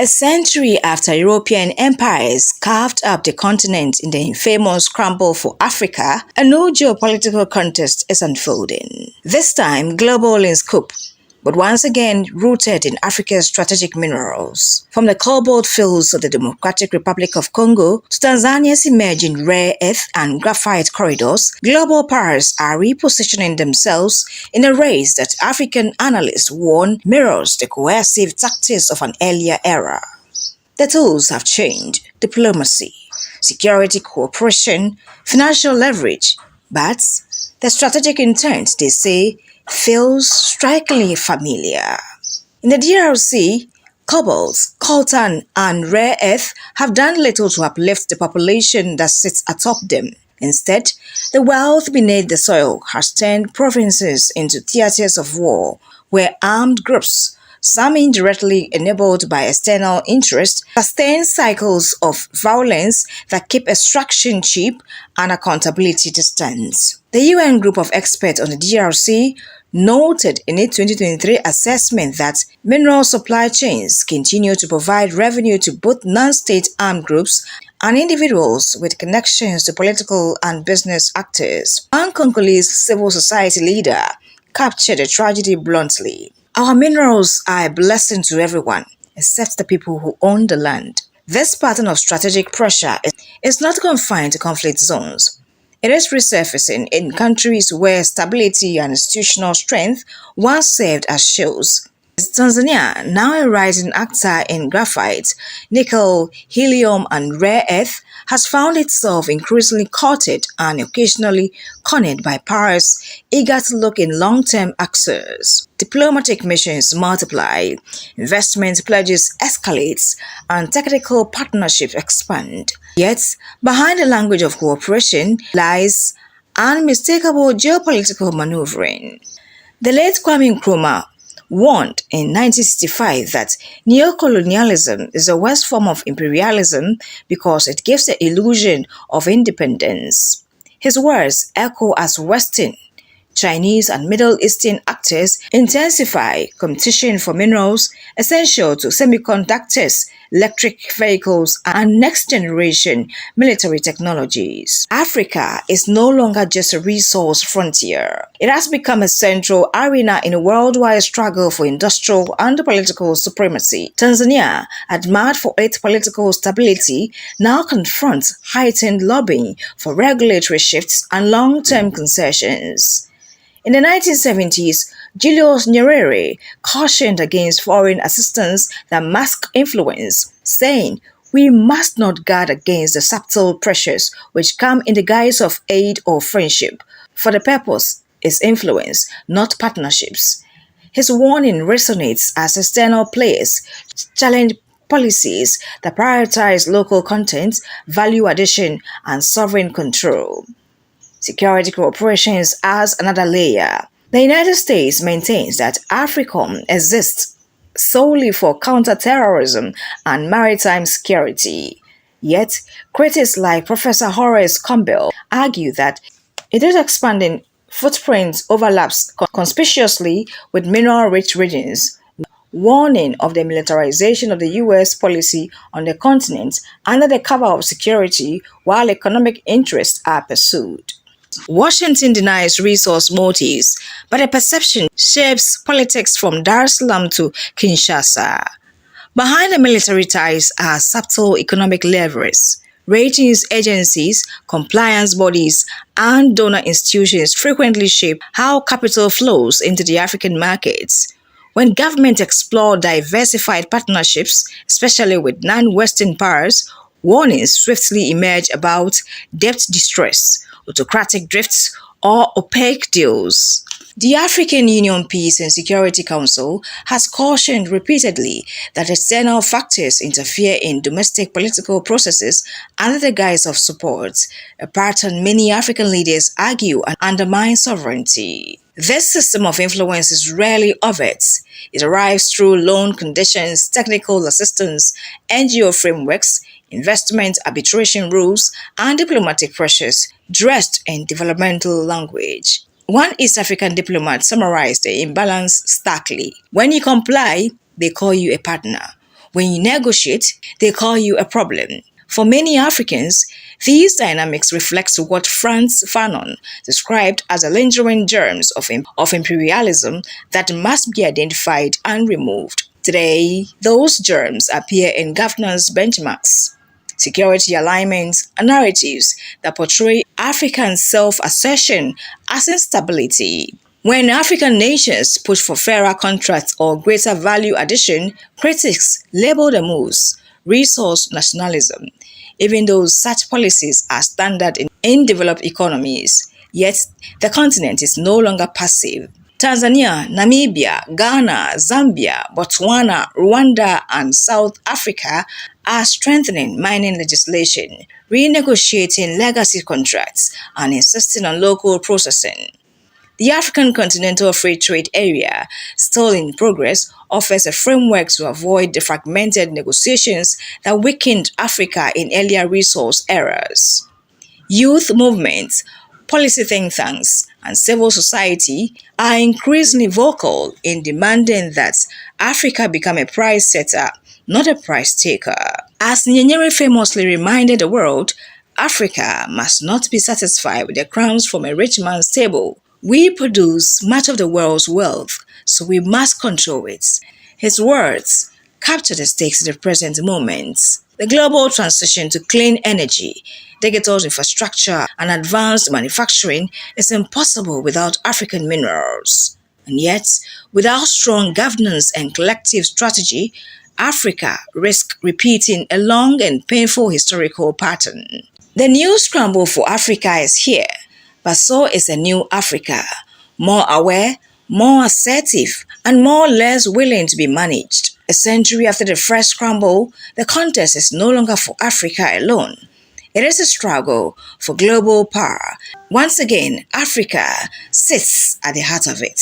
A century after European empires carved up the continent in the infamous Scramble for Africa, a new geopolitical contest is unfolding. This time global in scope, but once again rooted in Africa's strategic minerals. From the cobalt fields of the Democratic Republic of Congo to Tanzania's emerging rare earth and graphite corridors, global powers are repositioning themselves in a race that African analysts warn mirrors the coercive tactics of an earlier era. The tools have changed: diplomacy, security cooperation, financial leverage, but the strategic intent, they say, feels strikingly familiar. In the DRC, cobalt, coltan, and rare earth have done little to uplift the population that sits atop them. Instead, the wealth beneath the soil has turned provinces into theaters of war, where armed groups, some indirectly enabled by external interests, sustain cycles of violence that keep extraction cheap and accountability distant. The UN Group of Experts on the DRC noted in its 2023 assessment that mineral supply chains continue to provide revenue to both non-state armed groups and individuals with connections to political and business actors. One Congolese civil society leader captured the tragedy bluntly. "Our minerals are a blessing to everyone, except the people who own the land." This pattern of strategic pressure is not confined to conflict zones. It is resurfacing in countries where stability and institutional strength once served as shields. Tanzania, now a rising actor in graphite, nickel, helium, and rare earth, has found itself increasingly courted and occasionally cornered by powers eager to look in long-term access. Diplomatic missions multiply, investment pledges escalate, and technical partnerships expand. Yet, behind the language of cooperation lies unmistakable geopolitical maneuvering. The late Kwame Nkrumah warned in 1965 that neocolonialism is the worst form of imperialism because it gives the illusion of independence. His words echo as Western, Chinese, and Middle Eastern actors intensify competition for minerals essential to semiconductors, electric vehicles, and next-generation military technologies. Africa is no longer just a resource frontier. It has become a central arena in a worldwide struggle for industrial and political supremacy. Tanzania, admired for its political stability, now confronts heightened lobbying for regulatory shifts and long-term concessions. In the 1970s, Julius Nyerere cautioned against foreign assistance that mask influence, saying, "We must not guard against the subtle pressures which come in the guise of aid or friendship, for the purpose is influence, not partnerships." His warning resonates as external players challenge policies that prioritize local content, value addition, and sovereign control. Security cooperation adds another layer. The United States maintains that AFRICOM exists solely for counterterrorism and maritime security. Yet, critics like Professor Horace Campbell argue that its expanding footprint overlaps conspicuously with mineral-rich regions, warning of the militarization of the U.S. policy on the continent under the cover of security while economic interests are pursued. Washington denies resource motives, but a perception shapes politics from Dar es Salaam to Kinshasa. Behind the military ties are subtle economic levers. Ratings agencies, compliance bodies, and donor institutions frequently shape how capital flows into the African markets. When governments explore diversified partnerships, especially with non-Western powers, warnings swiftly emerge about debt distress, autocratic drifts, or opaque deals. The African Union Peace and Security Council has cautioned repeatedly that external factors interfere in domestic political processes under the guise of support, a pattern many African leaders argue and undermines sovereignty. This system of influence is rarely overt. It arrives through loan conditions, technical assistance, NGO frameworks, investment arbitration rules, and diplomatic pressures dressed in developmental language. One East African diplomat summarized the imbalance starkly. When you comply, they call you a partner. When you negotiate, they call you a problem. For many Africans, these dynamics reflect what Frantz Fanon described as the lingering germs of imperialism that must be identified and removed. Today, those germs appear in governance benchmarks, security alignments, and narratives that portray African self-assertion as instability. When African nations push for fairer contracts or greater value addition, critics label the moves resource nationalism, even though such policies are standard in developed economies. Yet, the continent is no longer passive. Tanzania, Namibia, Ghana, Zambia, Botswana, Rwanda, and South Africa are strengthening mining legislation, renegotiating legacy contracts, and insisting on local processing. The African Continental Free Trade Area, still in progress, offers a framework to avoid the fragmented negotiations that weakened Africa in earlier resource eras. Youth movements, policy think tanks, and civil society are increasingly vocal in demanding that Africa become a price setter, not a price taker. As Nyerere famously reminded the world, Africa must not be satisfied with the crumbs from a rich man's table. We produce much of the world's wealth, so we must control it. His words capture the stakes in the present moment. The global transition to clean energy, digital infrastructure, and advanced manufacturing is impossible without African minerals. And yet, without strong governance and collective strategy, Africa risks repeating a long and painful historical pattern. The new scramble for Africa is here, but so is a new Africa, more aware, more assertive, and more or less willing to be managed. A century after the first scramble, the contest is no longer for Africa alone. It is a struggle for global power. Once again, Africa sits at the heart of it.